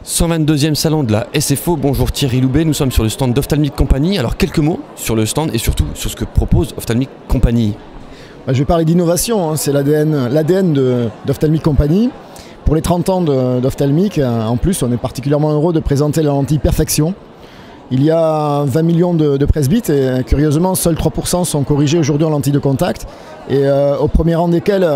122e salon de la SFO, bonjour Thierry Loubet, nous sommes sur le stand d'Ophthalmic Company. Alors quelques mots sur le stand et surtout sur ce que propose Ophthalmic Company. Je vais parler d'innovation, hein. C'est l'ADN d'Ophthalmic Company. Pour les 30 ans d'Ophthalmic, en plus on est particulièrement heureux de présenter la lentille Perfection. Il y a 20 millions de presbytes et curieusement seuls 3% sont corrigés aujourd'hui en lentille de contact. Et au premier rang desquels,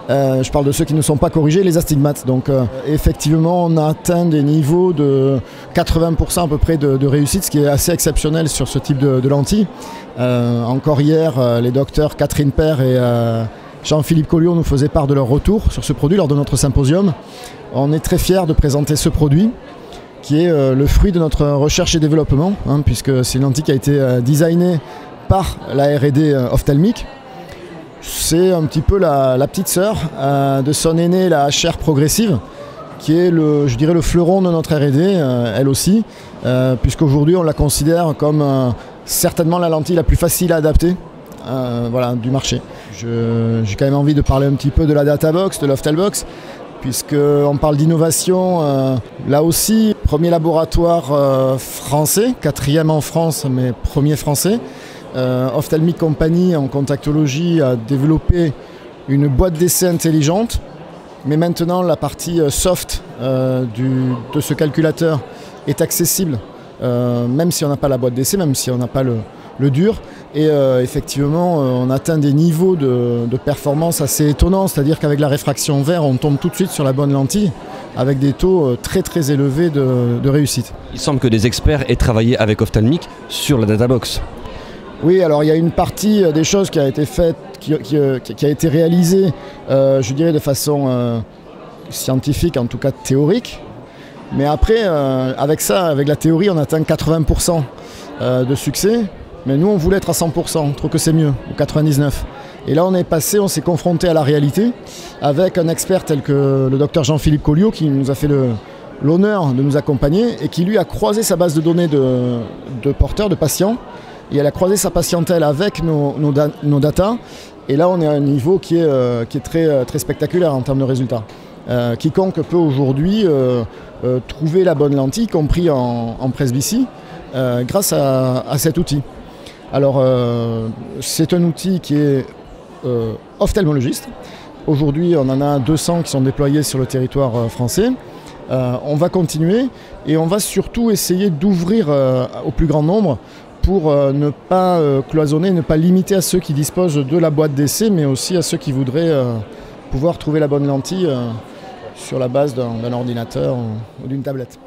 je parle de ceux qui ne sont pas corrigés, les astigmates. Donc effectivement on a atteint des niveaux de 80% à peu près de réussite, ce qui est assez exceptionnel sur ce type de lentille. Encore hier, les docteurs Catherine Père et Jean-Philippe Colliot nous faisaient part de leur retour sur ce produit lors de notre symposium. On est très fiers de présenter ce produit qui est le fruit de notre recherche et développement, hein, puisque c'est une lentille qui a été designée par la R&D Ophthalmic. C'est un petit peu la petite sœur de son aînée, la HR progressive, qui est je dirais le fleuron de notre R&D, elle aussi, puisqu'aujourd'hui on la considère comme certainement la lentille la plus facile à adapter du marché. J'ai quand même envie de parler un petit peu de la Databox, de l'Ophthalbox, puisqu'on parle d'innovation. Là aussi, premier laboratoire français, 4e en France, mais premier français. Ophthalmic Company en contactologie a développé une boîte d'essai intelligente, mais maintenant la partie soft de ce calculateur est accessible, même si on n'a pas la boîte d'essai, même si on n'a pas le dur. Et effectivement, on atteint des niveaux de performance assez étonnants, c'est-à-dire qu'avec la réfraction vert, on tombe tout de suite sur la bonne lentille, avec des taux très très élevés de réussite. Il semble que des experts aient travaillé avec Ophthalmic sur la Databox. Oui, alors il y a une partie des choses qui a été faite, qui a été réalisée, je dirais de façon scientifique, en tout cas théorique. Mais après, avec la théorie, on atteint 80% de succès. Mais nous, on voulait être à 100%, on trouve que c'est mieux, ou 99%. Et là, on s'est confronté à la réalité avec un expert tel que le docteur Jean-Philippe Colliot, qui nous a fait l'honneur de nous accompagner et qui lui a croisé sa base de données de porteurs, de patients. Et elle a croisé sa patientèle avec nos data. Et là, on est à un niveau qui est très, très spectaculaire en termes de résultats. Quiconque peut aujourd'hui trouver la bonne lentille, y compris en presbytie, grâce à cet outil. Alors, c'est un outil qui est ophtalmologiste. Aujourd'hui, on en a 200 qui sont déployés sur le territoire français. On va continuer et on va surtout essayer d'ouvrir au plus grand nombre pour ne pas cloisonner, ne pas limiter à ceux qui disposent de la boîte d'essai, mais aussi à ceux qui voudraient pouvoir trouver la bonne lentille sur la base d'un ordinateur ou d'une tablette.